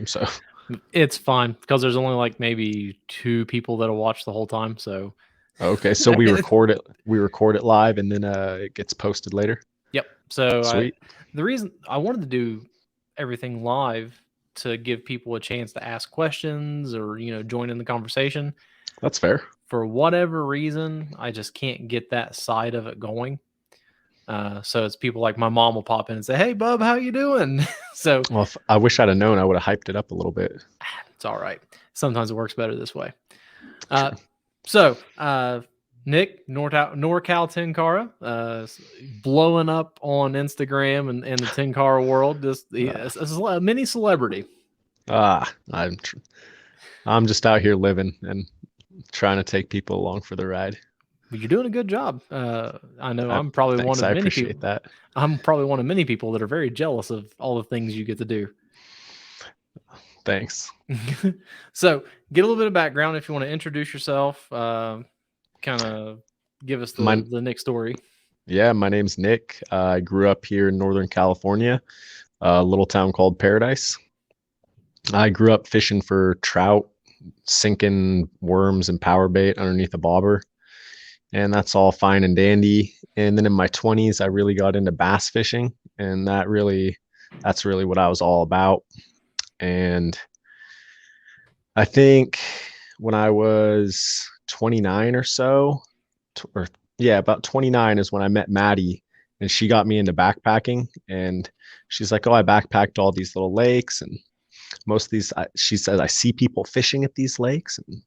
So It's fine because there's only like maybe 2 people that'll watch the whole time. So, okay, so we record it live and then it gets posted later. yep. So Sweet. the reason I wanted to do everything live to give people a chance to ask questions or join in the conversation. That's fair. For whatever reason, I just can't get that side of it going. So it's people like my mom will pop in and say, "Hey, bub, how you doing?" So Well, if I wish I'd have known, I would have hyped it up a little bit. it's all right. Sometimes it works better this way. Uh, True. so Nick Norcal Tenkara, blowing up on Instagram and the Tenkara world, just a mini celebrity. Ah, I'm just out here living and trying to take people along for the ride. But you're doing a good job. I know I, I'm probably one thanks. of I many people. appreciate that. I'm probably one of many people that are very jealous of all the things you get to do. Thanks. So, get a little bit of background if you want to introduce yourself. Kind of give us My the Nick story. Yeah, my name's Nick. I grew up here in Northern California, a little town called Paradise. I grew up fishing for trout, sinking worms and power bait underneath a bobber, and that's all fine and dandy. And then in my 20s, I really got into bass fishing, and that's really what I was all about. And I think when I was 29 or so, or yeah, about 29 is when I met Maddie, and she got me into backpacking. And she's like, "Oh, I backpacked all these little lakes, and most of these," she says, "I see people fishing at these lakes, and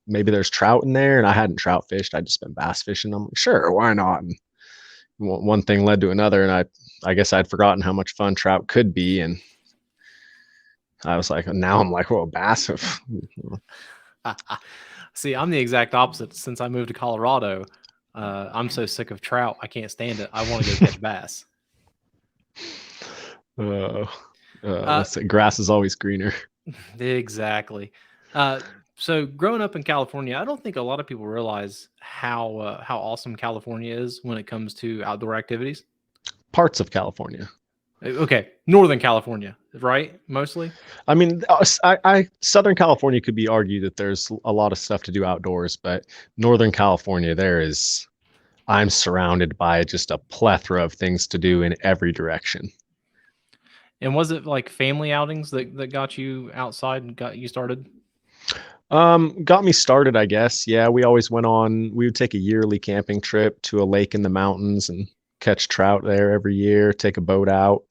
maybe there's trout in there." And I hadn't trout fished; I'd just been bass fishing. I'm like, "Sure, why not?" And one thing led to another, and I guess I'd forgotten how much fun trout could be, and I was like, now I'm like, "Well, bass." See, I'm the exact opposite. Since I moved to Colorado, I'm so sick of trout. I can't stand it. I want to go catch bass. uh, Uh, that's it. Grass is always greener. exactly. Uh, so growing up in California, I don't think a lot of people realize how awesome California is when it comes to outdoor activities. Parts of California. Okay, Northern California, right? Mostly. I mean, Southern California could be argued that there's a lot of stuff to do outdoors, but Northern California, I'm surrounded by just a plethora of things to do in every direction. And was it like family outings that got you outside and got you started? Got me started, I guess. Yeah, we would take a yearly camping trip to a lake in the mountains and catch trout there every year, take a boat out.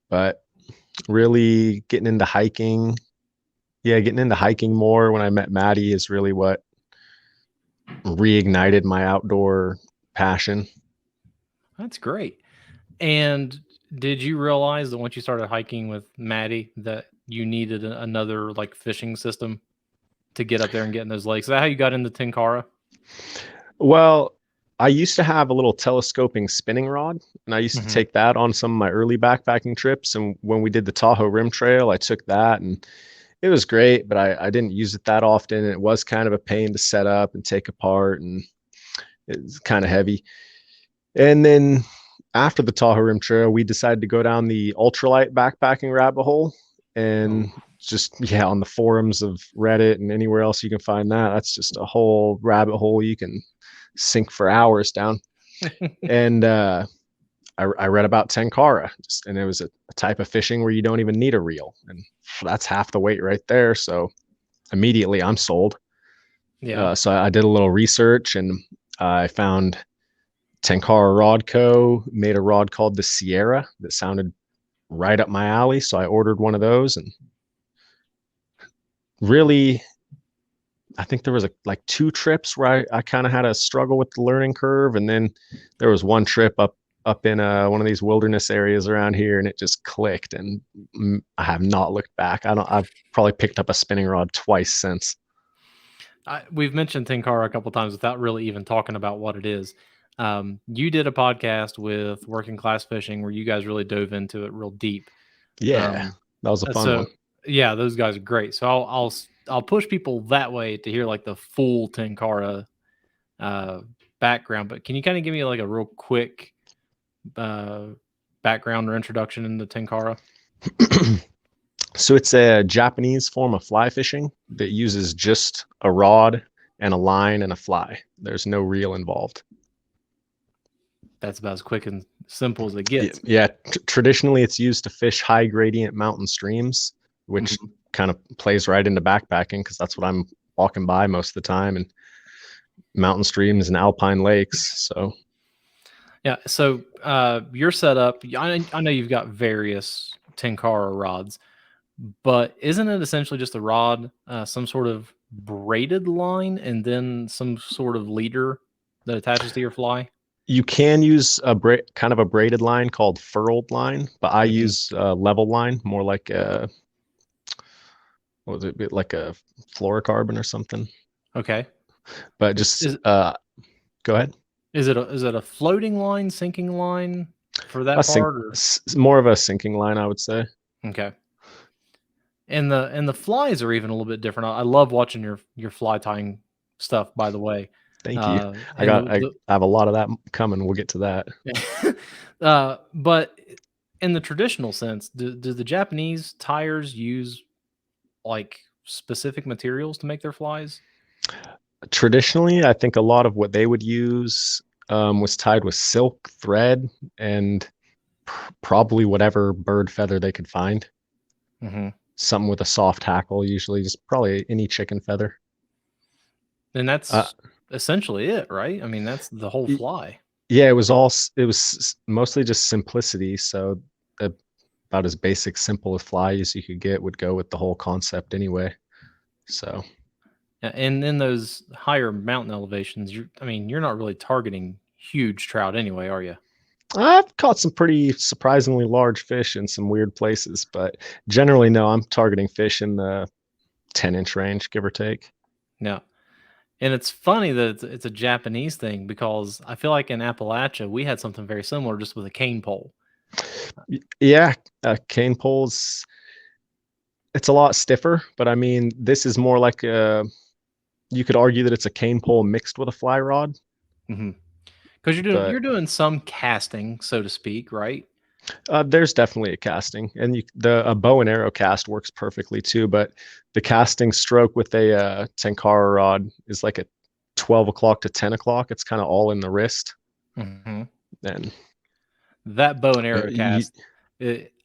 But really getting into hiking, yeah, getting into hiking more when I met Maddie is really what reignited my outdoor passion. That's great. And did you realize that once you started hiking with Maddie that you needed another like fishing system to get up there and get in those lakes? Is that how you got into Tenkara? Well, I used to have a little telescoping spinning rod, and I used to Hmm. take that on some of my early backpacking trips. And when we did the Tahoe Rim Trail, I took that, and it was great, but I didn't use it that often. It was kind of a pain to set up and take apart, and it's kind of heavy. And then after the Tahoe Rim Trail, we decided to go down the ultralight backpacking rabbit hole, and Oh, just yeah, on the forums of Reddit and anywhere else you can find that. That's just a whole rabbit hole you can sink for hours down. And I read about Tenkara, and it was a type of fishing where you don't even need a reel, and that's half the weight right there. So immediately I'm sold. yeah. So I did a little research, and I found Tenkara Rod Co. made a rod called the Sierra that sounded right up my alley. So I ordered one of those, and really, I think there was like 2 trips where I kind of had a struggle with the learning curve, and then there was one trip up in one of these wilderness areas around here, and it just clicked, and I have not looked back. I've probably picked up a spinning rod twice since. We've mentioned Tenkara a couple times without really even talking about what it is. You did a podcast with Working Class Fishing where you guys really dove into it real deep. Yeah, Um, that was a fun one. so yeah, those guys are great. So I'll push people that way to hear like the full Tenkara uh, background. But can you kind of give me like a real quick uh, background or introduction into Tenkara? So it's a Japanese form of fly fishing that uses just a rod and a line and a fly. There's no reel involved. That's about as quick and simple as it gets. Yeah. Traditionally, it's used to fish high gradient mountain streams, which Mhm. kind of plays right into backpacking because that's what I'm walking by most of the time, and mountain streams and alpine lakes. So Yeah. So your setup, I know you've got various Tenkara rods, but isn't it essentially just a rod, some sort of braided line, and then some sort of leader that attaches to your fly? you can use kind of a braided line called furled line, but I Hmm. use a level line, more like a what was it, like a fluorocarbon or something. Okay. But just Is go ahead. is it a floating line, sinking line for A that sink, part, or more of a sinking line, I would say. okay? And the flies are even a little bit different. I love watching your fly tying stuff, by the way. Thank you. And I have a lot of that coming. We'll get to that. but in the traditional sense, do the Japanese tires use like specific materials to make their flies? Traditionally, I think a lot of what they would use was tied with silk thread and probably whatever bird feather they could find. Hmm. Something with a soft hackle, usually just probably any chicken feather. And Uh, that's essentially it, right? I mean, that's the whole fly. yeah, it was mostly just simplicity. So uh, about as basic, simple a fly as you could get would go with the whole concept anyway. So And in those higher mountain elevations, I mean, you're not really targeting huge trout anyway, are you? I've caught some pretty surprisingly large fish in some weird places, but generally, no, I'm targeting fish in the 10-inch range, give or take. No. And it's funny that it's a Japanese thing because I feel like in Appalachia we had something very similar just with a cane pole. Yeah, cane poles, it's a lot stiffer, but I mean, this is more like you could argue that it's a cane pole mixed with a fly rod, Mhm. Because but you're doing some casting, so to speak, right? there's definitely a casting, and a bow and arrow cast works perfectly too. But the casting stroke with a Tenkara rod is like a 12 o'clock to 10 o'clock. It's kind of all in the wrist, Mhm. and That bow and uh, arrow you, cast,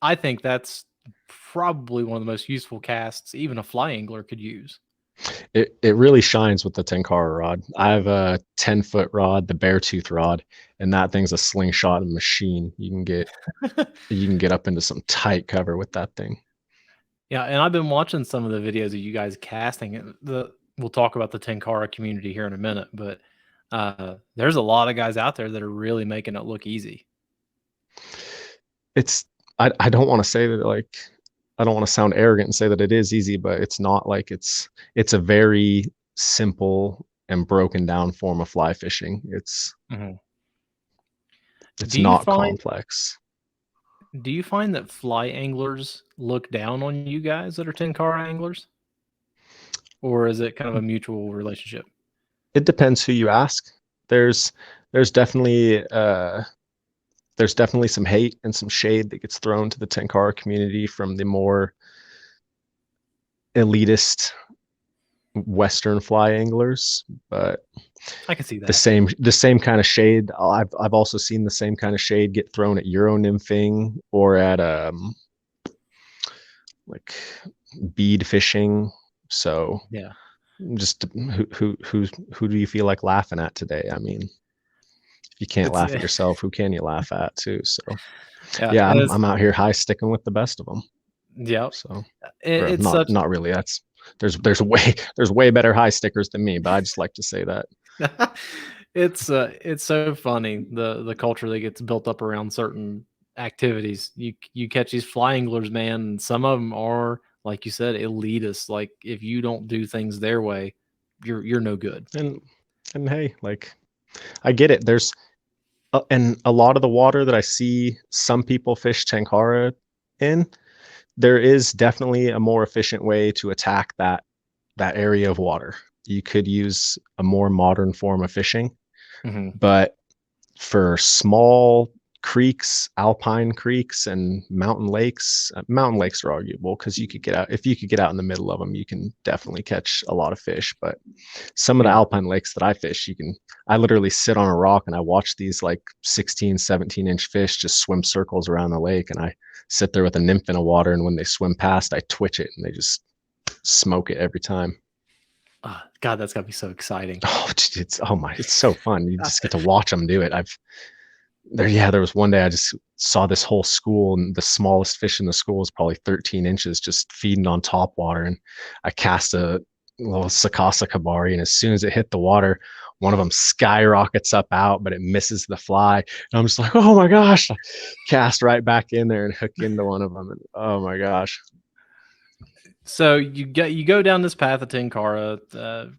I think that's probably one of the most useful casts even a fly angler could use. it really shines with the Tenkara rod. I have a 10-foot rod, the Beartooth rod, and that thing's a slingshot machine. You can get up into some tight cover with that thing. Yeah, and I've been watching some of the videos of you guys casting, and we'll talk about the Tenkara community here in a minute, but there's a lot of guys out there that are really making it look easy. It's I don't want to say that, like, I don't want to sound arrogant and say that it is easy, but it's not. Like, it's a very simple and broken down form of fly fishing. Mhm. It's Do you not find complex. do you find that fly anglers look down on you guys that are Tenkara anglers, or is it kind of a mutual relationship? It depends who you ask. There's there's definitely uh there's definitely some hate and some shade that gets thrown to the Tenkara community from the more elitist Western fly anglers, but I can see that. the same kind of shade. I've also seen the same kind of shade get thrown at Euro nymphing or at like bead fishing. So Yeah. just who do you feel like laughing at today? I mean, if you can't It's laugh at yourself, who can you laugh at too? So yeah, yeah, and it's I'm out here high sticking with the best of them. yep. So or It's such not really. That's there's way better high stickers than me, but I just like to say that. it's so funny the culture that gets built up around certain activities. You catch these fly anglers, man, and some of them are like you said, elitist. Like if you don't do things their way, you're no good. And hey, like I get it. There's and a lot of the water that I see some people fish Tenkara in, there is definitely a more efficient way to attack that area of water. You could use a more modern form of fishing, Hmm. but for small creeks, alpine creeks, and mountain lakes. Mountain lakes are arguable because you could get out. If you could get out in the middle of them, you can definitely catch a lot of fish. But some of the Yeah. alpine lakes that I fish, I literally sit on a rock and I watch these like 16, 17-inch fish just swim circles around the lake. And I sit there with a nymph in the water. And when they swim past, I twitch it and they just smoke it every time. God, that's gotta be so exciting. Oh, it's so fun. You just get to watch them do it. There was one day I just saw this whole school, and the smallest fish in the school is probably 13 inches just feeding on top water. And I cast a little Sakasa kabari, and as soon as it hit the water, one of them skyrockets up out, but it misses the fly. And I'm just like, oh my gosh, I cast right back in there and hook into one of them. And oh my gosh. So you go down this path of Tenkara,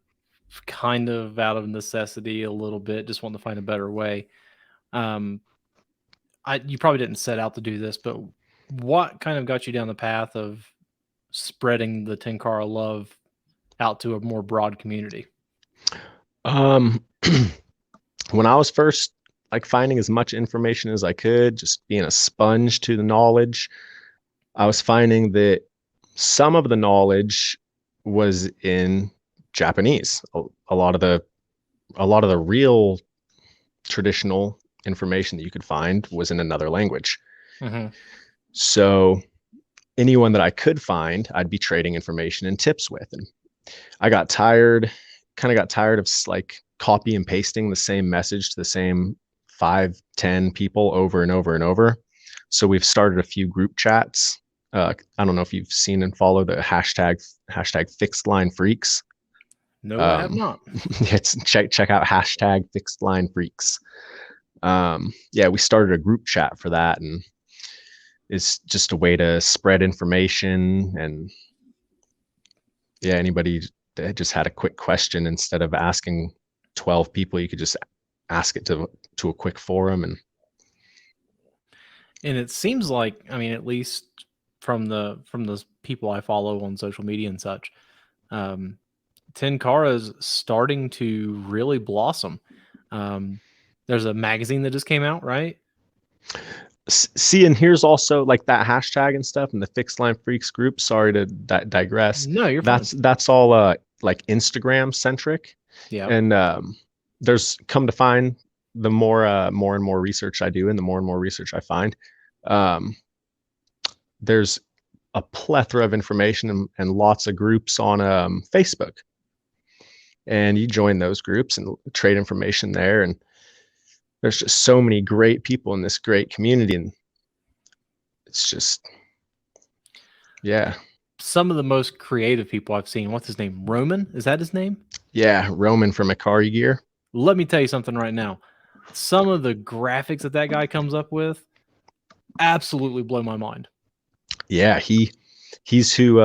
kind of out of necessity a little bit, just wanting to find a better way. You probably didn't set out to do this, but what kind of got you down the path of spreading the Tenkara love out to a more broad community? When I was first like finding as much information as I could, just being a sponge to the knowledge, I was finding that some of the knowledge was in Japanese. A lot of the real traditional information that you could find was in another language. Mm-hmm. So anyone that I could find, I'd be trading information and tips with. And I got tired of like copy and pasting the same message to the same 5-10 people over and over and over. So we've started a few group chats. I don't know if you've seen and follow the hashtag fixed line freaks. No, I have not. check out hashtag fixed line freaks. We started a group chat for that, and it's just a way to spread information. And anybody that just had a quick question, instead of asking 12 people, you could just ask it to a quick forum. And it seems like, I mean, at least from the people I follow on social media and such, Tenkara is starting to really blossom. There's a magazine that just came out, right? See, and here's also like that hashtag and stuff and the fixed line freaks group. Sorry to digress. No, you're fine. That's all like Instagram centric. Yeah. And there's come to find the more and more research I do and the more and more research I find, there's a plethora of information and lots of groups on Facebook. And you join those groups and trade information there. And there's just so many great people in this great community. And it's just, yeah. Some of the most creative people I've seen. What's his name? Roman? Is that his name? Yeah, Roman from Ikari Gear. Let me tell you something right now. Some of the graphics that guy comes up with absolutely blow my mind. Yeah, he's who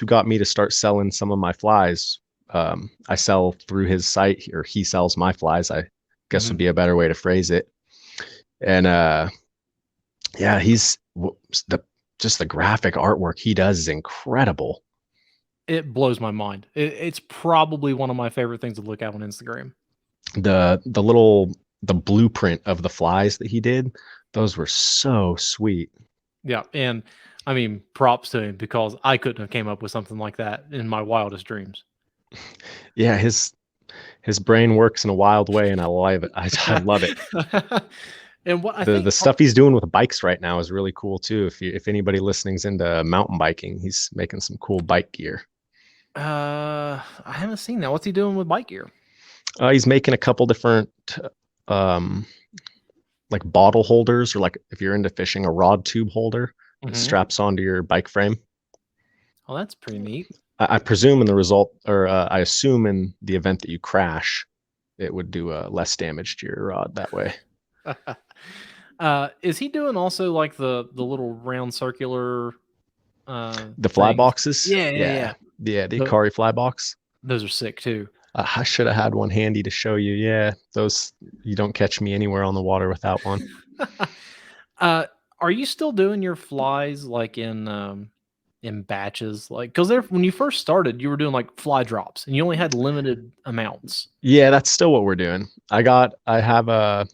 got me to start selling some of my flies. I sell through his site, or he sells my flies, I guess would be a better way to phrase it. And he's the graphic artwork he does is incredible. It blows my mind. It's probably one of my favorite things to look at on Instagram. The blueprint of the flies that he did, those were so sweet. Yeah, and I mean, props to him, because I couldn't have came up with something like that in my wildest dreams. Yeah, his brain works in a wild way, and I love it. I love it. And what the stuff he's doing with bikes right now is really cool too. If anybody listening's into mountain biking, he's making some cool bike gear. I haven't seen that. What's he doing with bike gear? He's making a couple different like bottle holders, or like if you're into fishing, a rod tube holder that straps onto your bike frame. Oh, that's pretty neat. I presume in the result, or I assume in the event that you crash, it would do less damage to your rod that way. Is he doing also like the little round circular the fly things? boxes? Yeah, the Ikari fly box. Those are sick too. I should have had one handy to show you. Yeah, those, you don't catch me anywhere on the water without one. Are you still doing your flies like in batches? Like, because when you first started, you were doing like fly drops and you only had limited amounts. Yeah, that's still what we're doing. I have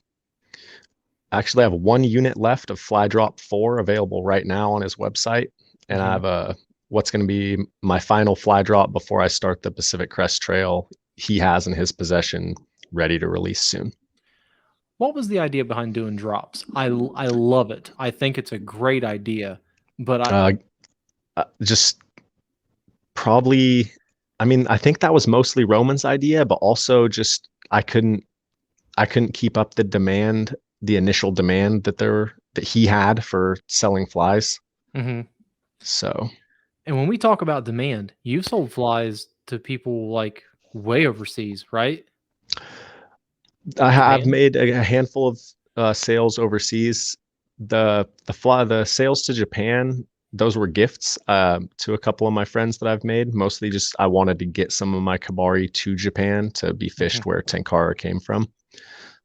actually have one unit left of Fly Drop 4 available right now on his website. And I Hmm. have what's going to be my final fly drop before I start the Pacific Crest Trail. He has in his possession, ready to release soon. What was the idea behind doing drops? I love it. I think it's a great idea, but Uh, just probably, I mean, I think that was mostly Roman's idea, but also just I couldn't keep up the demand, the initial demand that he had for selling flies. Mhm. So And when we talk about demand, you've sold flies to people like way overseas, right? I've Japan? made a handful of sales overseas. The sales to Japan, those were gifts to a couple of my friends that I've made. Mostly just I wanted to get some of my Kabari to Japan to be Mhm. fished where Tenkara came from.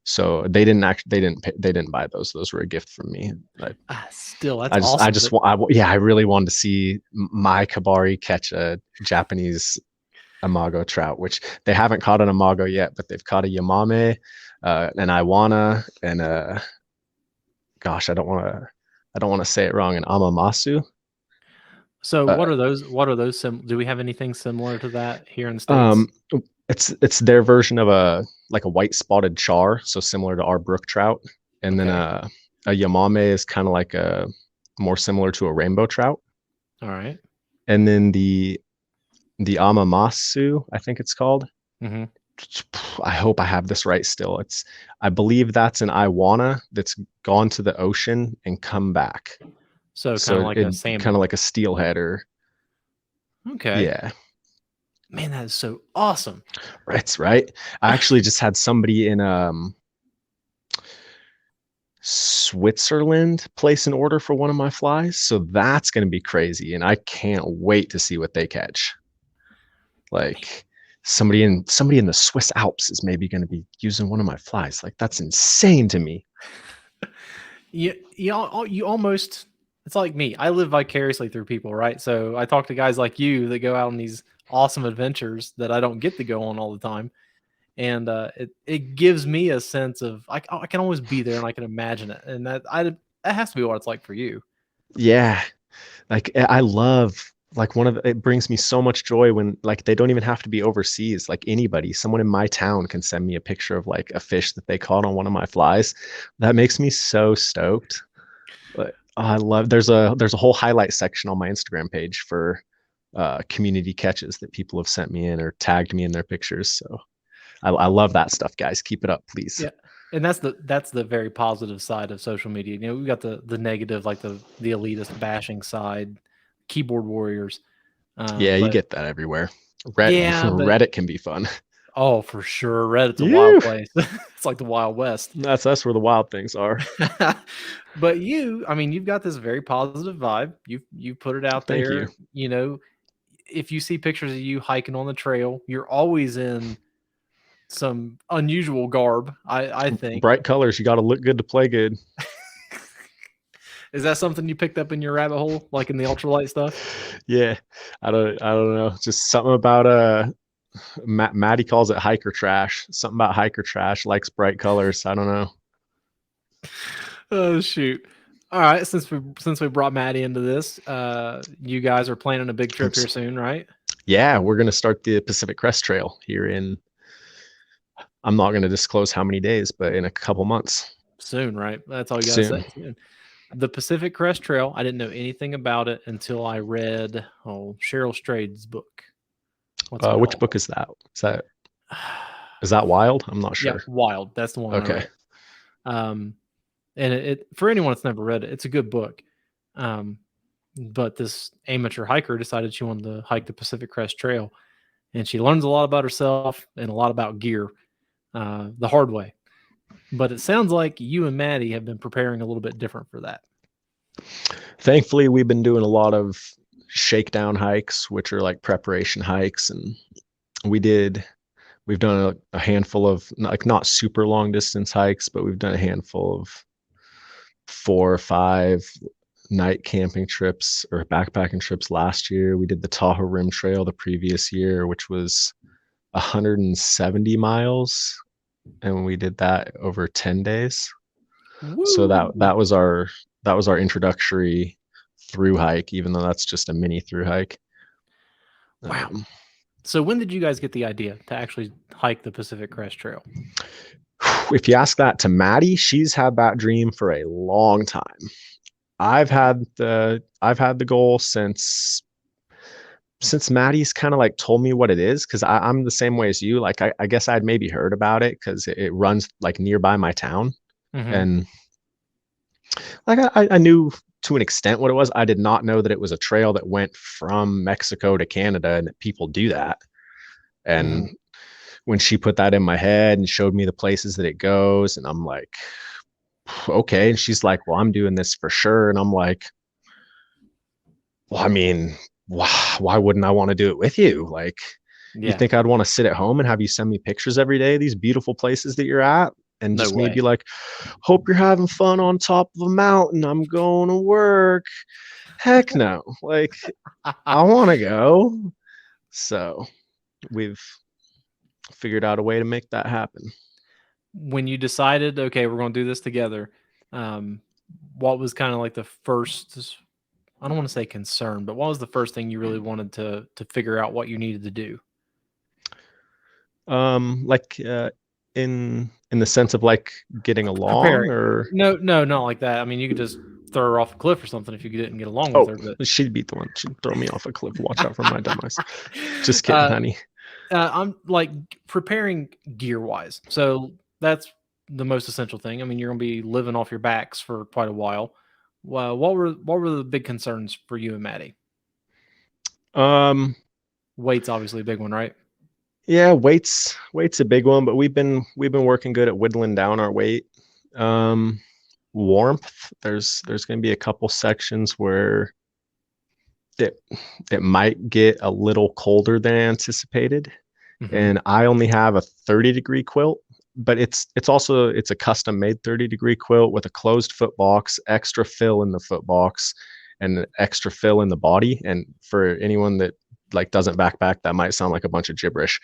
So they didn't buy those. Those were a gift from me. Still, that's I awesome. just yeah, I really wanted to see my Kabari catch a Japanese imago trout, which they haven't caught an imago yet, but they've caught a yamame, an iwana, and gosh, I don't want to say it wrong, an amamasu. So Uh, what are those do we have anything similar to that here in the States? um, it's their version of a like a white spotted char, so similar to our brook trout, and then Okay. a yamame is kind of like a more similar to a rainbow trout, All right. and then the amamasu, I think it's called. Mhm. I hope I have this right still. I believe that's an Iwana that's gone to the ocean and come back. So kind of So like it a kind of salmon. like a steelhead or Okay. yeah, Man, that is so awesome. that's right. I actually just had somebody in Switzerland place an order for one of my flies, so that's going to be crazy, and I can't wait to see what they catch. Like somebody in the Swiss Alps is maybe going to be using one of my flies. Like that's insane to me. You almost it's like me. I live vicariously through people, right? So I talk to guys like you that go out on these awesome adventures that I don't get to go on all the time, and it gives me a sense of I can always be there and I can imagine it, and that has to be what it's like for you. Yeah, like I love like it brings me so much joy when like they don't even have to be overseas. Like anybody, someone in my town can send me a picture of like a fish that they caught on one of my flies. That makes me so stoked. But I love there's a whole highlight section on my Instagram page for community catches that people have sent me in or tagged me in their pictures. So I love that stuff, guys. Keep it up, please. Yeah. And that's the very positive side of social media. You know, we've got the negative, like the elitist bashing side, keyboard warriors. Yeah, you But get that everywhere. yeah, but Reddit can be fun. oh, for sure, Reddit's a wild You, place. It's like the Wild West. that's where the wild things are. But I mean, you've got this very positive vibe. You put it out Thank you. there. You know, if you see pictures of you hiking on the trail, you're always in some unusual garb. I think. Bright colors. You got to look good to play good. Is that something you picked up in your rabbit hole, like in the ultralight stuff? Yeah, I don't know. Just something about Maddie calls it hiker trash. Something about hiker trash likes bright colors. I don't know. Oh shoot! All right, since we brought Maddie into this, you guys are planning a big trip Oops. here soon, right? Yeah, we're gonna start the Pacific Crest Trail here in. I'm not gonna disclose how many days, but in a couple months Soon, right? That's all you gotta say. soon. Soon. The Pacific Crest Trail, I didn't know anything about it until I read Cheryl Strayed's book. What's it Which called? book is that? Is that Wild? I'm not Yeah, sure. Wild. That's the one I Okay. read. Um, and for anyone that's never read it, it's a good book. Um, but this amateur hiker decided she wanted to hike the Pacific Crest Trail, and she learns a lot about herself and a lot about gear the hard way. But it sounds like you and Maddie have been preparing a little bit different for that. Thankfully, we've been doing a lot of shakedown hikes, which are like preparation hikes, and we did we've done a handful of like not super long distance hikes, but we've done a handful of 4 or 5 night camping trips or backpacking trips last year. We did the Tahoe Rim Trail the previous year, which was 170 miles, and we did that over 10 days. So Woo! that was our introductory through hike, even though that's just a mini through hike. Wow. So when did you guys get the idea to actually hike the Pacific Crest Trail? If you ask that to Maddie, she's had that dream for a long time. I've had the goal since Maddie's kind of like told me what it is, because I'm the same way as you. Like I guess I'd maybe heard about it because it runs like nearby my town, Mm-hmm. and like I knew to an extent what it was. I did not know that it was a trail that went from Mexico to Canada and that people do that. And Mm-hmm. when she put that in my head and showed me the places that it goes, and I'm like, okay. And she's like, well, I'm doing this for sure. And I'm like, well, I mean, why wouldn't I want to do it with you? Like, you Yeah. think I'd want to sit at home and have you send me pictures every day of these beautiful places that you're at? And No just me way. be like, hope you're having fun on top of a mountain. I'm going to work. Heck no. Like, I want to go. So we've figured out a way to make that happen. When you decided, okay, we're going to do this together, um, what was kind of like the first? I don't want to say concern, but what was the first thing you really wanted to figure out what you needed to do? Like in the sense of like getting along, Preparing. or No, no, not like that. I mean, you could just throw her off a cliff or something if you didn't get along with oh, her. But she'd be the one. She'd throw me off a cliff. Watch out for my demise. Just kidding, uh, honey. I'm like preparing gear wise. So that's the most essential thing. I mean, you're going to be living off your backs for quite a while. Well, what were the big concerns for you and Maddie? Um, Weight's obviously a big one, right? yeah, weight's a big one, but we've been working good at whittling down our weight. Um, Warmth. There's going to be a couple sections where it it might get a little colder than anticipated, Mm-hmm. and I only have a 30-degree quilt, but it's a custom made 30-degree quilt with a closed foot box, extra fill in the foot box, and extra fill in the body. And for anyone that like doesn't backpack, that might sound like a bunch of gibberish,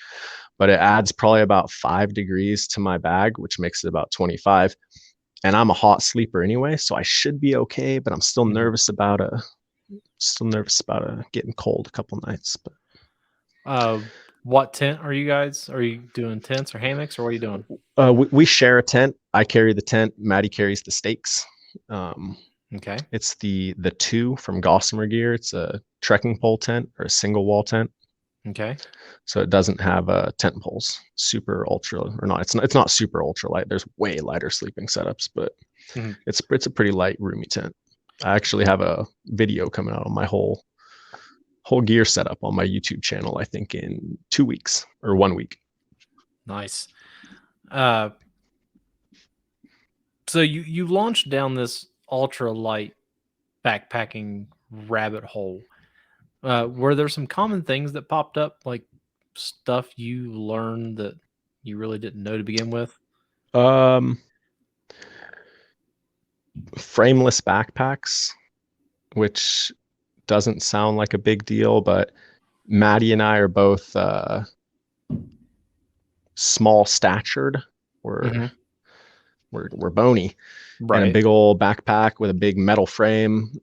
but it adds probably about 5 degrees to my bag, which makes it about 25. And I'm a hot sleeper anyway, so I should be okay, but I'm Mm-hmm. still nervous about getting cold a couple nights. But Uh, what tent are you guys? Are you doing tents or hammocks or what are you doing? we share a tent. I carry the tent. Maddie carries the stakes. Um, Okay. it's the two from Gossamer Gear. It's a trekking pole tent or a single wall tent, Okay. so it doesn't have tent poles. Super ultra or not? It's not super ultra light. There's way lighter sleeping setups, but Mm-hmm. it's a pretty light, roomy tent. I actually have a video coming out on my whole gear setup on my YouTube channel, I think in 2 weeks or 1 week. Nice. Uh, so you launched down this ultra light backpacking rabbit hole. Were there some common things that popped up, like stuff you learned that you really didn't know to begin with? Um, Frameless backpacks, which doesn't sound like a big deal, but Maddie and I are both small statured. We're Mm-hmm. we're bony, and a Right. big old backpack with a big metal frame,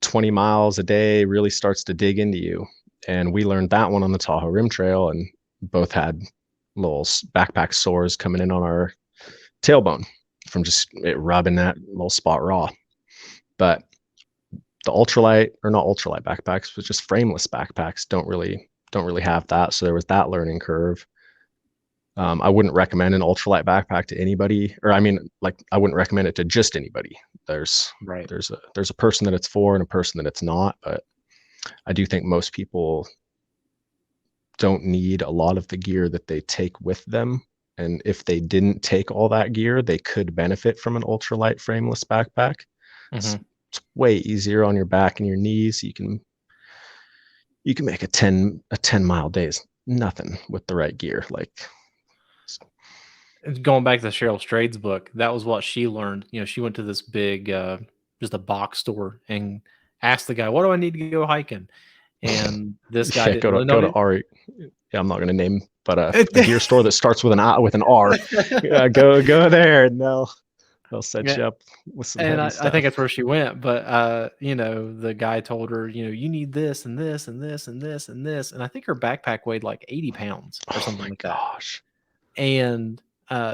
20 miles a day really starts to dig into you. And we learned that one on the Tahoe Rim Trail, and both had little backpack sores coming in on our tailbone from just it rubbing that little spot raw. But the ultralight, or not ultralight backpacks, but just frameless backpacks don't really have that. So there was that learning curve. I wouldn't recommend an ultralight backpack to anybody, or I mean, like I wouldn't recommend it to just anybody. There's Right. there's a person that it's for and a person that it's not. But I do think most people don't need a lot of the gear that they take with them. And if they didn't take all that gear, they could benefit from an ultralight frameless backpack. It's, Mm-hmm. it's way easier on your back and your knees. You can make a 10 mile day is nothing with the right gear. Like, Going back to Cheryl Strade's book, that was what she learned. She went to this big, just a box store and asked the guy, "What do I need to go hiking?" And this guy yeah, didn't really go know to it. Ari. Yeah, I'm not going to name, but a gear store that starts with an R. Yeah, go there. No, They'll set Yeah, you up with some and heavy I think stuff. that's where she went. But you know, the guy told her, you know, you need this and this and this and this and this, and I think her backpack weighed like 80 pounds or Oh something my like that. gosh. And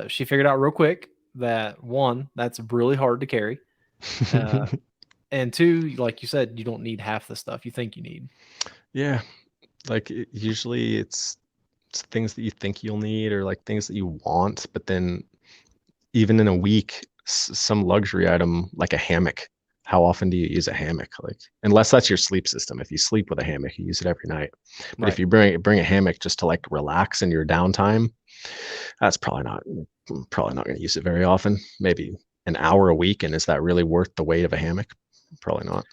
she figured out real quick that one, that's really hard to carry, uh, and two, like you said, you don't need half the stuff you think you need. Yeah, like usually it's things that you think you'll need or like things that you want, but then even in a week, some luxury item like a hammock. How often do you use a hammock? Like, unless that's your sleep system. If you sleep with a hammock, you use it every night. But if Right. you bring a hammock just to like relax in your downtime, that's probably not going to use it very often. Maybe an hour a week, and is that really worth the weight of a hammock? Probably not.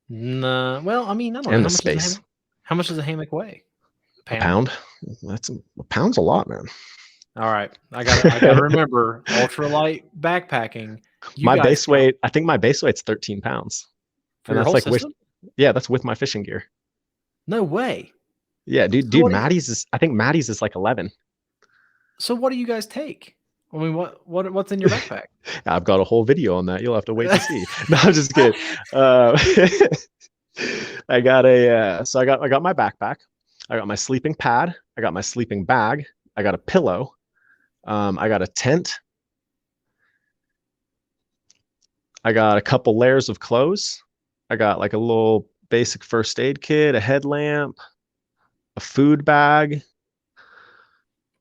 Nah, well, I mean, I don't know And how the much does a space. hammock. How much does a hammock weigh? A A pound. pound? That's a pound's a lot, man. All right, I gotta remember ultralight backpacking. You My guys base count weight, I think my base weight's 13 pounds. for And your that's whole like with, system? yeah, that's with my fishing gear. No way. Yeah, dude, So dude, what do you, I think Maddie's is like 11. so what do you guys take? I mean, what's in your backpack? I've got a whole video on that. You'll have to wait to see. No, I'm just kidding. Uh, I got my backpack. I got my sleeping pad. I got my sleeping bag. I got a pillow. I got a tent. I got a couple layers of clothes. I got like a little basic first aid kit, a headlamp, a food bag,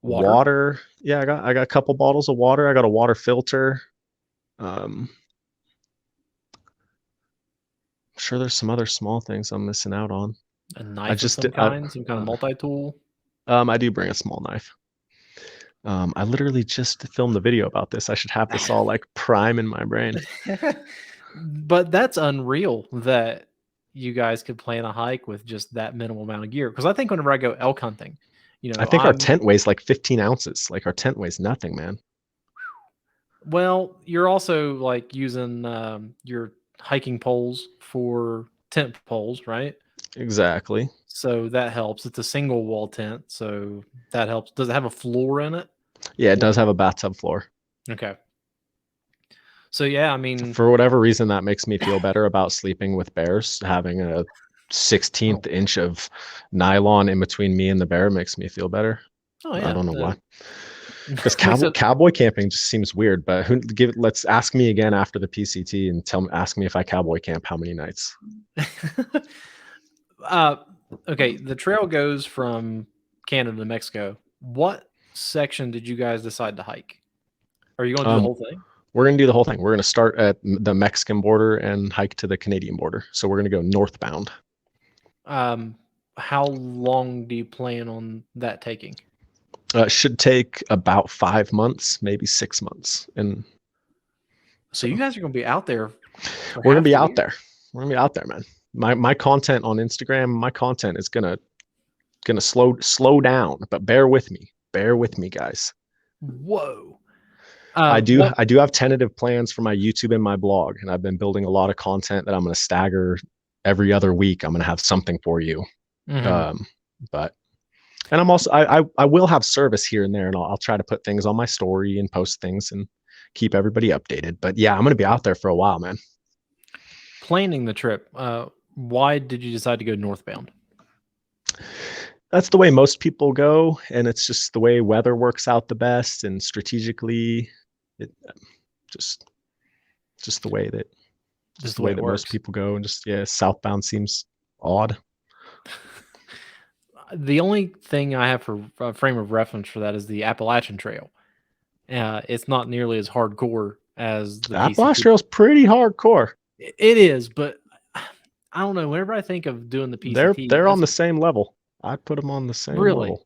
Water. water. Yeah, I got a couple bottles of water. I got a water filter. I'm sure there's some other small things I'm missing out on. A I knife of just some kind, some kind of multi-tool. I do bring a small knife. I literally just filmed the video about this. I should have this all like prime in my brain. But that's unreal that you guys could plan a hike with just that minimal amount of gear. Because I think whenever I go elk hunting, you I know, think our tent weighs like 15 ounces. Like our tent weighs nothing, man. well, you're also like using your hiking poles for tent poles, right? Exactly. So that helps. It's a single wall tent, so that helps. Does it have a floor in it? Yeah, it Or does have a bathtub floor. okay. So yeah, I mean, For whatever reason, that makes me feel better about sleeping with bears. Having a 16th oh, inch of nylon in between me and the bear makes me feel better. oh I yeah, don't know why. Because makes it. cowboy camping just seems weird. But let's ask me again after the PCT and ask me if I cowboy camp how many nights. uh, okay, the trail goes from Canada to Mexico. What section did you guys decide to hike? Are you going to do the Um, whole thing? we're gonna do the whole thing. We're gonna start at the Mexican border and hike to the Canadian border. So we're gonna go northbound. How long do you plan on that taking? It should take about 5 months, maybe 6 months, and So you so guys are going to be out there for we're gonna half be the out year. there. We're gonna be out there, man. My content on Instagram, my content is gonna slow down, but bear with me. Bear with me, guys. Whoa. What? I do have tentative plans for my YouTube and my blog, and I've been building a lot of content that I'm gonna stagger every other week. I'm gonna have something for you. Mhm. Um, but and I'm also I will have service here and there, and I'll try to put things on my story and post things and keep everybody updated. But yeah, I'm gonna be out there for a while, man. Planning the trip. Why did you decide to go northbound? That's the way most people go, and it's just the way weather works out the best, and strategically, it just just the way that Just just the the way way it that most works. people go, and just yeah, southbound seems odd. The only thing I have for a frame of reference for that is the Appalachian Trail. It's not nearly as hardcore as the Appalachian PCT. Trail's pretty hardcore. It is, but I don't know. Whenever I think of doing the PCT, They're on that's the same level. I'd put them on the same really level.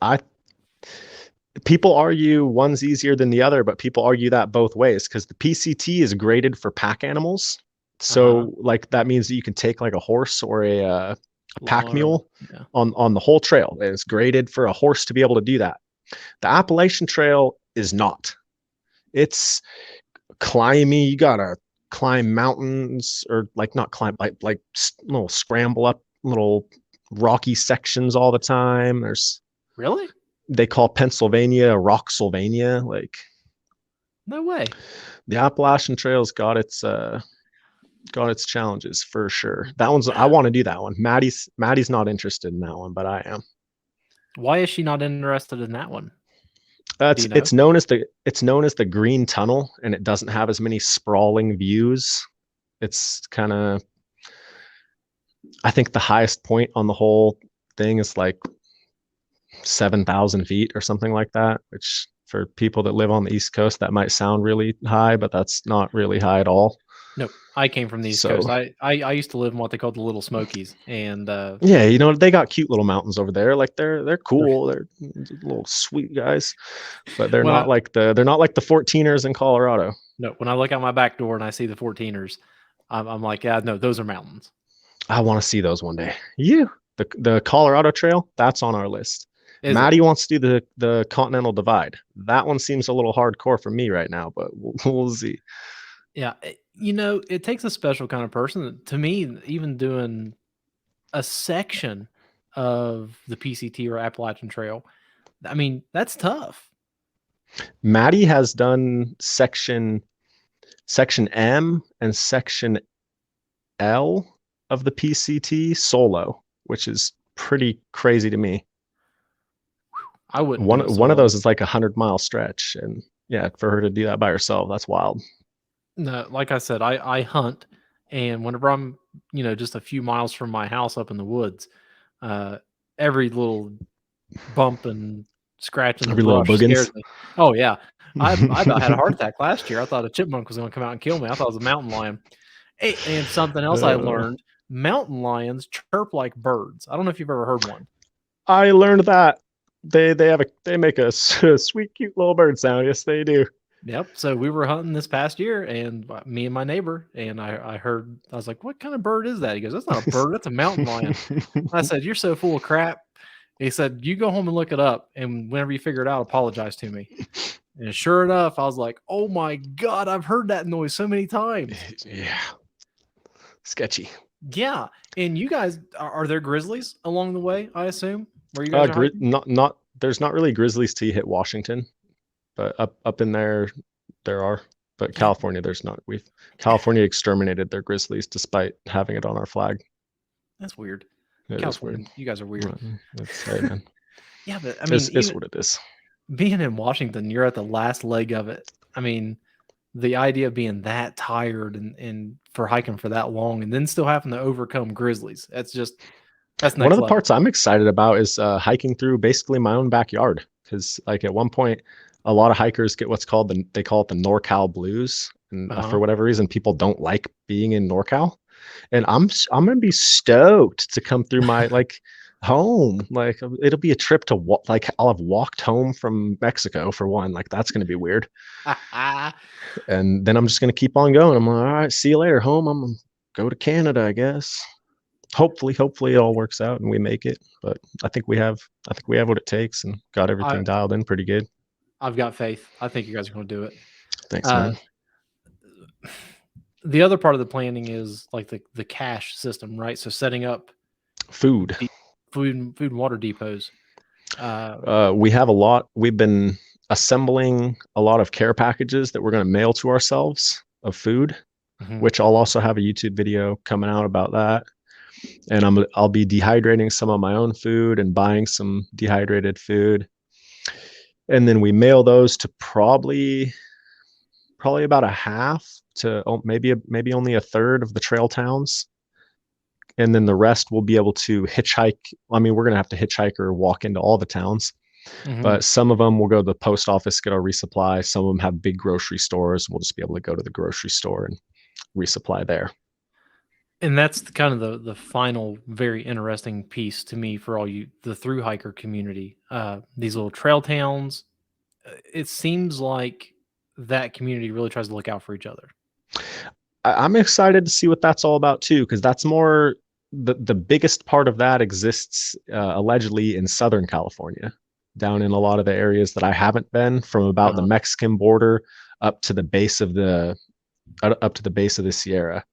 I People argue one's easier than the other, but people argue that both ways because the PCT is graded for pack animals. uh-huh. So like that means that you can take like a horse or a pack Long mule yeah. on the whole trail. And it's graded for a horse to be able to do that. The Appalachian Trail is not. It's climby. You gotta climb mountains or like not climb like little scramble up little rocky sections all the time. There's Really? they call Pennsylvania Rocksylvania. Like No way. The Appalachian Trail's got its challenges for sure. That one's I want to do that one. Maddie's not interested in that one, but I am. Why is she not interested in that one? Do It's you know? it's known as the Green Tunnel, and it doesn't have as many sprawling views. It's kind of, I think the highest point on the whole thing is like 7,000 feet or something like that, which for people that live on the East Coast, that might sound really high, but that's not really high at all. No, I came from the East So Coast. I used to live in what they called the Little Smokies, and yeah, they got cute little mountains over there. Like they're cool. They're little sweet guys, but they're when not I like the 14ers in Colorado. no, when I look out my back door and I see the 14ers, I'm like, yeah, no, those are mountains. I want to see those one day. The Colorado Trail, that's on our list. Is it? Maddie wants to do the Continental Divide. That one seems a little hardcore for me right now, but we'll see. Yeah, it takes a special kind of person. To me, even doing a section of the PCT or Appalachian Trail, I mean, that's tough. Maddie has done section M and section L of the PCT solo, which is pretty crazy to me. I wouldn't do it One of solo. those is like 100-mile stretch, and yeah, for her to do that by herself, that's wild. No, like I said, I hunt, and whenever I'm, just a few miles from my house up in the woods, uh, every little bump and scratch in the Every little brush boogans. scares me. Oh yeah, I about had a heart attack last year. I thought a chipmunk was going to come out and kill me. I thought it was a mountain lion. And something else I Uh, learned: mountain lions chirp like birds. I don't know if you've ever heard one. I learned that they make a sweet, cute little bird sound. Yes, they do. Yep. So we were hunting this past year, and me and my neighbor, and I heard, I was like, "What kind of bird is that?" He goes, "That's not a bird. That's a mountain lion." I said, "You're so full of crap." He said, "You go home and look it up, and whenever you figure it out, apologize to me." And sure enough, I was like, "Oh my god, I've heard that noise so many times." Yeah, sketchy. Yeah, and you guys, are there grizzlies along the way? I assume where you guys are hiking. Not there's not really grizzlies till you hit Washington, but up in there are. But Yeah, California, there's not. California exterminated their grizzlies despite having it on our flag. that's weird. It is weird. California, you guys are weird. Hey, man. Yeah, but I mean, It's even what it is. being in Washington, you're at the last leg of it. I mean, the idea of being that tired and for hiking for that long and then still having to overcome grizzlies. That's One of next the level. parts I'm excited about is hiking through basically my own backyard. Because like at one point, a lot of hikers get what's called they call it the NorCal blues, and Uh-huh. for whatever reason, people don't like being in NorCal. And I'm gonna be stoked to come through my like home. Like it'll be a trip to like I'll have walked home from Mexico for one. Like that's gonna be weird. And then I'm just gonna keep on going. I'm like, all right, see you later, home. I'm gonna go to Canada, I guess. Hopefully it all works out and we make it. But I think we have what it takes and got I everything dialed in pretty good. I've got faith. I think you guys are going to do it. Thanks, Uh, man. the other part of the planning is like the cache system, right? So setting up Food. the food and water depots. Uh, We have a lot. We've been assembling a lot of care packages that we're going to mail to ourselves of food, mhm. which I'll also have a YouTube video coming out about that. And I'll be dehydrating some of my own food and buying some dehydrated food. And then we mail those to probably about a half to maybe only a third of the trail towns. And then the rest will be able to hitchhike. I mean, we're going to have to hitchhike or walk into all the towns, Mhm. but some of them will go to the post office, get our resupply. Some of them have big grocery stores. We'll just be able to go to the grocery store and resupply there. And that's kind of the final very interesting piece to me for all the through hiker community. These little trail towns, it seems like that community really tries to look out for each other. I'm excited to see what that's all about too, because that's more the biggest part of that exists allegedly in Southern California, down in a lot of the areas that I haven't been, from about the Uh-huh. Mexican border up to the base of the Sierra.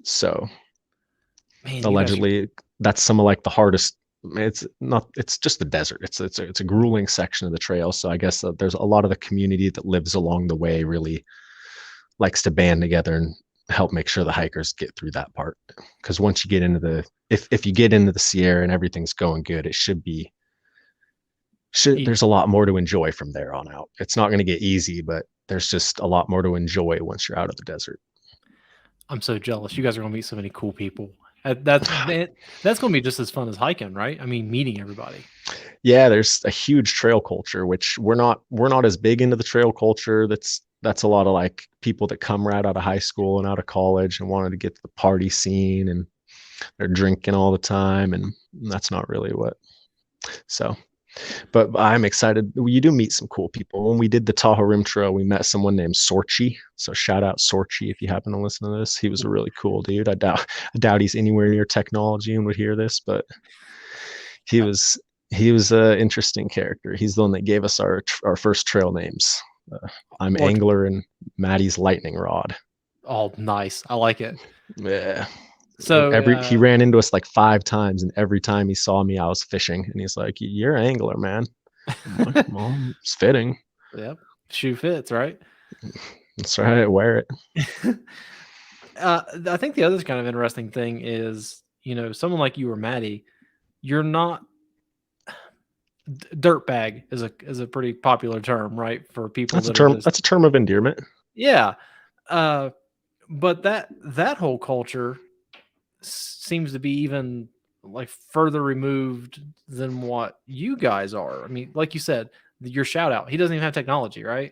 So Man, you guys are allegedly, that's some of like the hardest it's not, it's just the desert. It's a grueling section of the trail. So I guess there's a lot of the community that lives along the way really likes to band together and help make sure the hikers get through that part. Because once you get into if you get into the Sierra and everything's going good, it there's a lot more to enjoy from there on out. It's not going to get easy, but there's just a lot more to enjoy once you're out of the desert. I'm so jealous. You guys are going to meet so many cool people. That's going to be just as fun as hiking, right? I mean, meeting everybody. Yeah, there's a huge trail culture, which we're not as big into the trail culture. That's a lot of like people that come right out of high school and out of college and wanted to get to the party scene, and they're drinking all the time, and that's not really what. So, but I'm excited. You do meet some cool people. When we did the Tahoe Rim Trail, we met someone named Sorchi. So shout out Sorchi if you happen to listen to this. He was a really cool dude. I doubt he's anywhere near technology and would hear this, but he was an interesting character. He's the one that gave us our first trail names. I'm Angler and Maddie's Lightning Rod. Oh, nice. I like it. Yeah. So he ran into us like 5 times, and every time he saw me, I was fishing, and he's like, "You're an angler, man." I'm like, "Well, it's fitting." Yep. Shoe fits, right? That's right. Wear it. I think the other kind of interesting thing is, someone like you or Maddie, you're not. Dirtbag is a pretty popular term, right? For people That's a term. That's a term of endearment. Yeah. But that whole culture seems to be even like further removed than what you guys are. I mean, like you said, your shout out, he doesn't even have technology, right?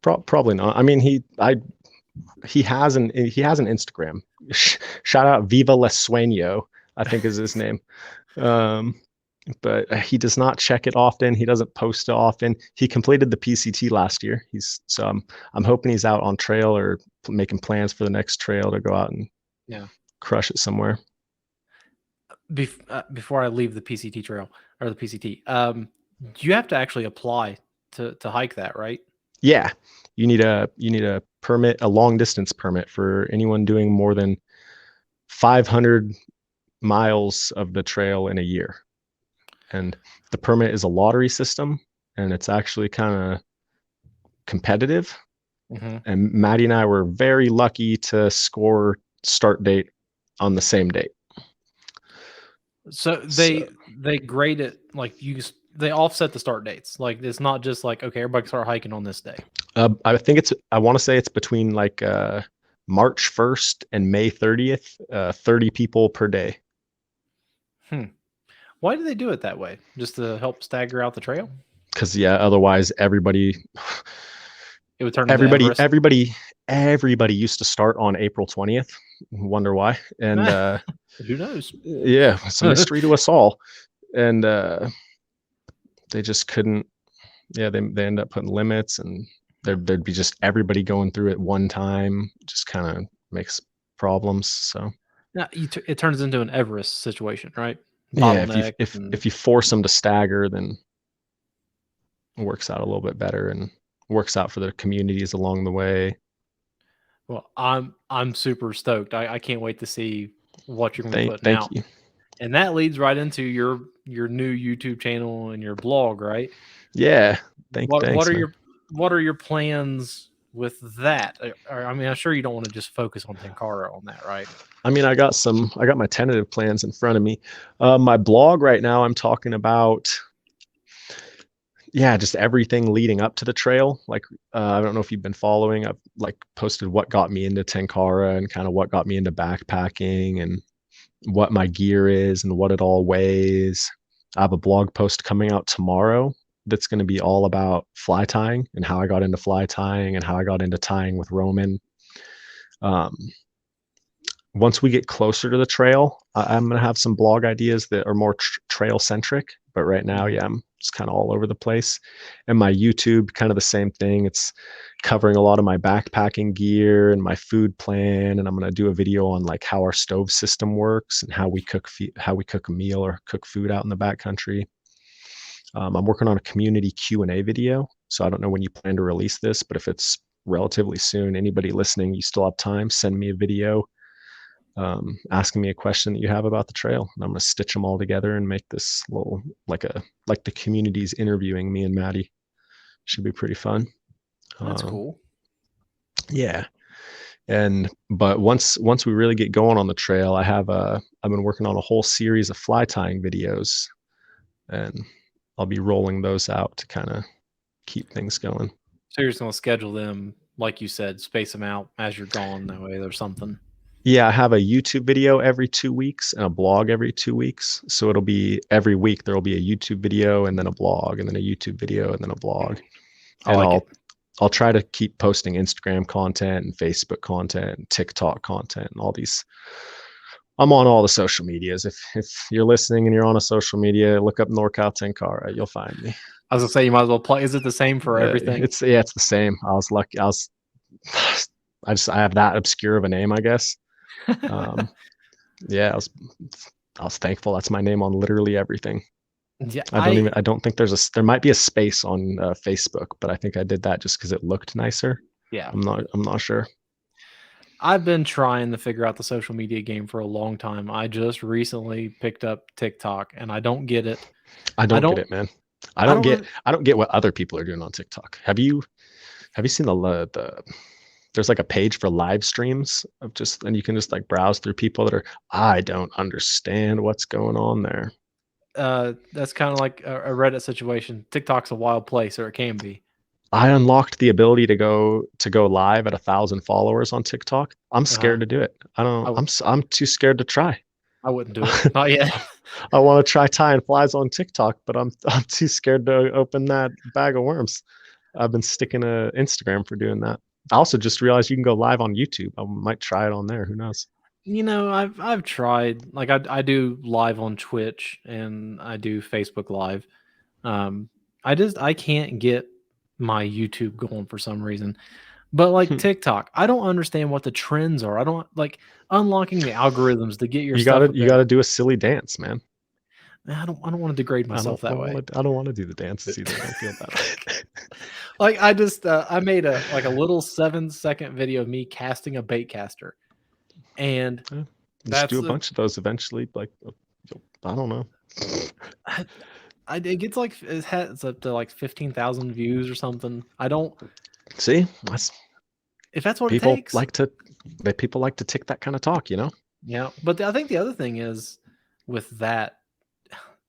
Probably not. I mean, he has an Instagram. Shout out Viva Les Sueño, I think is his name. But he does not check it often. He doesn't post it often. He completed the PCT last year. I'm hoping he's out on trail or making plans for the next trail to go out and crush it somewhere. Before I leave the PCT trail or the PCT, you have to actually apply to hike that, right? Yeah, you need a permit, a long distance permit for anyone doing more than 500 miles of the trail in a year. And the permit is a lottery system, and it's actually kind of competitive. Mm-hmm. And Maddie and I were very lucky to score start date on the same date. So they grade it like they offset the start dates. Like it's not just like, okay, everybody start hiking on this day. I want to say it's between like March 1st and May 30th, 30 people per day. Why do they do it that way? Just to help stagger out the trail? Because otherwise everybody it would turn everybody used to start on April 20th. Wonder why? And who knows? Yeah, it's a mystery to us all. And they just couldn't. Yeah, they end up putting limits, and there'd be just everybody going through at one time. Just kind of makes problems. So now it turns into an Everest situation, right? Yeah, if you force them to stagger, then it works out a little bit better and works out for the communities along the way. Well, I'm super stoked. I can't wait to see what you're going to put out. Thank you. And that leads right into your new YouTube channel and your blog, right? Yeah. What are your plans with that? I mean, I'm sure you don't want to just focus on Tenkara on that, right? I mean, I got my tentative plans in front of me. My blog right now, I'm talking about, just everything leading up to the trail. Like, I don't know if you've been following. I've like posted what got me into Tenkara and kind of what got me into backpacking and what my gear is and what it all weighs. I have a blog post coming out tomorrow that's going to be all about fly tying and how I got into fly tying and how I got into tying with Roman. Once we get closer to the trail, I'm going to have some blog ideas that are more trail centric, but right now, I'm just kind of all over the place. And my YouTube, kind of the same thing. It's covering a lot of my backpacking gear and my food plan. And I'm going to do a video on like how our stove system works and how we cook a meal or cook food out in the backcountry. I'm working on a community Q&A video. So I don't know when you plan to release this, but if it's relatively soon, anybody listening, you still have time, send me a video. asking me a question that you have about the trail, and I'm going to stitch them all together and make this little like the community's interviewing me and Maddie. Should be pretty fun. That's cool. Yeah. But once we really get going on the trail, I've been working on a whole series of fly tying videos, and I'll be rolling those out to kind of keep things going. So you're just gonna schedule them, like you said, space them out as you're gone. That way, there's something. Yeah, I have a YouTube video every 2 weeks and a blog every 2 weeks. So it'll be every week there'll be a YouTube video and then a blog and then a YouTube video and then a blog. And I'll try to keep posting Instagram content and Facebook content and TikTok content and all these. I'm on all the social medias. If you're listening and you're on a social media, look up Norcal Tenkara. You'll find me. I was gonna say you might as well play. Is it the same for everything? It's the same. I was lucky. I have that obscure of a name, I guess. Yeah, I was thankful. That's my name on literally everything. Yeah, I don't think there might be a space on Facebook, but I think I did that just because it looked nicer. Yeah, I'm not sure. I've been trying to figure out the social media game for a long time. I just recently picked up TikTok, and I don't get it. I don't get it, man. I don't get what other people are doing on TikTok. Have you seen the there's like a page for live streams of and you can just like browse through people that are, I don't understand what's going on there. That's kind of like a Reddit situation. TikTok's a wild place, or it can be. I unlocked the ability to go live at 1,000 followers on TikTok. I'm scared to do it. I'm too scared to try. I wouldn't do it. Not yet. I want to try tying flies on TikTok, but I'm too scared to open that bag of worms. I've been sticking to Instagram for doing that. I also just realized you can go live on YouTube. I might try it on there. Who knows? I've tried. Like I do live on Twitch and I do Facebook Live. I can't get my YouTube going for some reason. But like TikTok, I don't understand what the trends are. I don't like unlocking the algorithms to get your stuff. You gotta do a silly dance, man. I don't want to degrade myself that way. I don't want to do the dances either. I don't feel bad. Like I made a little 7-second video of me casting a bait caster, and just do a bunch of those eventually. Like I don't know. It gets like it's up to like 15,000 views or something. I don't see. If that's what people it takes. People like to tick that kind of talk, you know. Yeah, but I think the other thing is with that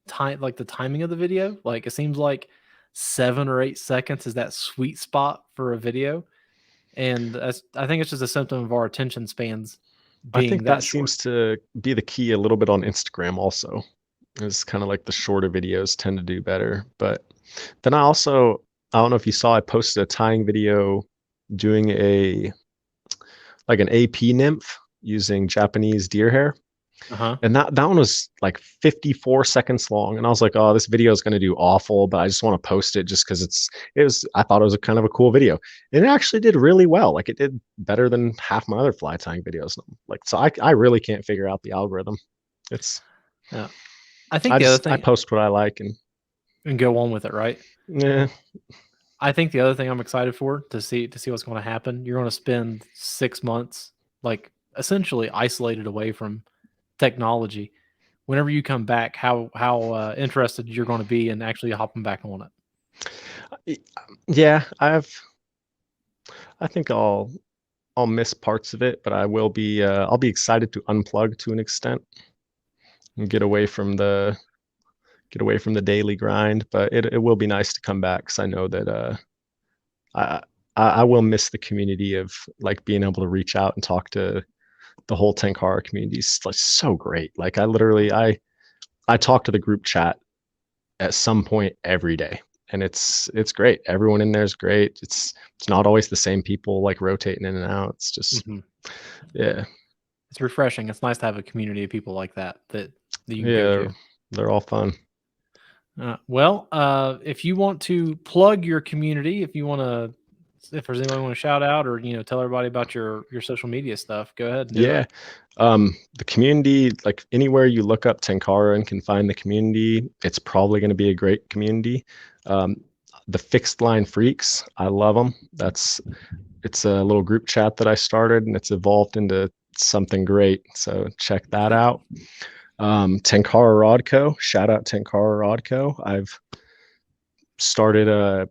time, like the timing of the video. Like it seems like 7 or 8 seconds is that sweet spot for a video, and I think it's just a symptom of our attention spans. I think that seems to be the key a little bit on Instagram also. It's kind of like the shorter videos tend to do better. But then I don't know if you saw, I posted a tying video doing an AP nymph using Japanese deer hair. And that one was like 54 seconds long. And I was like, oh, this video is going to do awful, but I just want to post it just because I thought it was a kind of a cool video. And it actually did really well. Like it did better than half my other fly tying videos. Like, so I really can't figure out the algorithm. Yeah. I think the other thing, I post what I like and go on with it, right? Yeah. I think the other thing I'm excited for to see what's going to happen. You're going to spend 6 months, like essentially isolated away from technology. Whenever you come back, how interested you're going to be in actually hopping back on it. Yeah, I think I'll miss parts of it, but I'll be excited to unplug to an extent and get away from the daily grind. But it will be nice to come back, because I know that I will miss the community of like being able to reach out and talk to the whole Tenkara community. Is like so great. Like I talk to the group chat at some point every day, and it's great. Everyone in there is great. It's not always the same people like rotating in and out. It's just yeah, it's refreshing. It's nice to have a community of people like that you can go to. They're all fun. Well, if you want to plug your community, if there's anyone you want to shout out or tell everybody about your social media stuff, go ahead and do it. The community, like anywhere you look up Tenkara and can find the community, it's probably going to be a great community. The Fixed Line Freaks, I love them. It's a little group chat that I started, and it's evolved into something great. So check that out. Tenkara Rod Co. Shout out Tenkara Rod Co. I've started a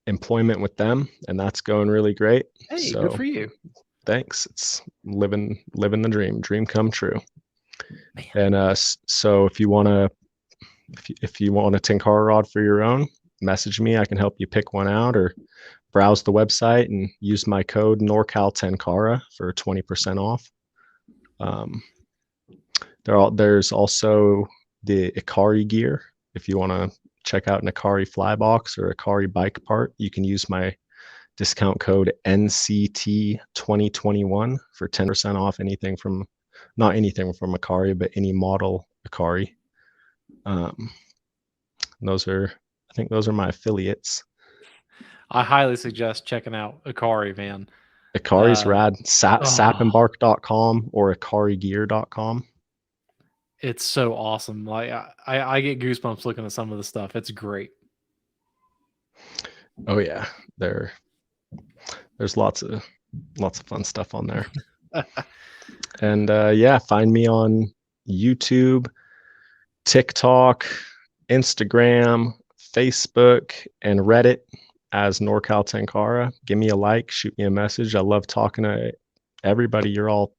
employment with them, and that's going really great. Hey, So good for you. thanks. It's living the dream come true. Man. And so if you want a Tenkara rod for your own, message me. I can help you pick one out, or browse the website and use my code Norcal Tenkara for 20% off. There's also the Ikari gear. If you want to check out an Ikari fly box or Ikari bike part, you can use my discount code NCT 2021 for 10% off not anything from Ikari, but any model Ikari. I think those are my affiliates. I highly suggest checking out Ikari, man. Ikari's rad. Sapandbark.com or ikarigear.com. It's so awesome. Like I get goosebumps looking at some of the stuff. It's great. Oh yeah, there's lots of fun stuff on there. And yeah, find me on YouTube, TikTok, Instagram, Facebook, and Reddit as Norcal Tenkara. Give me a like, shoot me a message. I love talking to everybody. You're all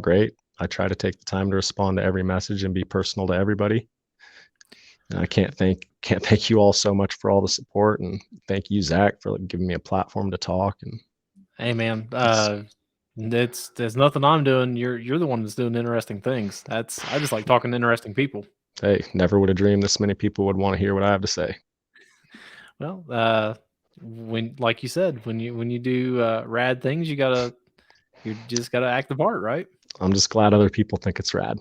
great. I try to take the time to respond to every message and be personal to everybody. And I can't thank you all so much for all the support, and thank you, Zach, for giving me a platform to talk. And hey, man, there's nothing I'm doing. You're the one that's doing interesting things. I just like talking to interesting people. Hey, never would have dreamed this many people would want to hear what I have to say. Well, like you said, when you do rad things, you just gotta act the part, right? I'm just glad other people think it's rad.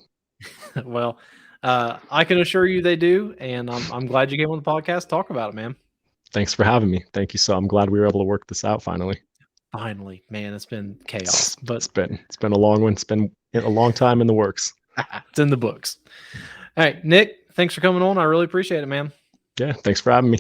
Well, I can assure you they do, and I'm glad you came on the podcast to talk about it, man. Thanks for having me. Thank you. So I'm glad we were able to work this out finally. Finally, man, it's been chaos, but it's been a long one. It's been a long time in the works. It's in the books. All right, Nick, thanks for coming on. I really appreciate it, man. Yeah, thanks for having me.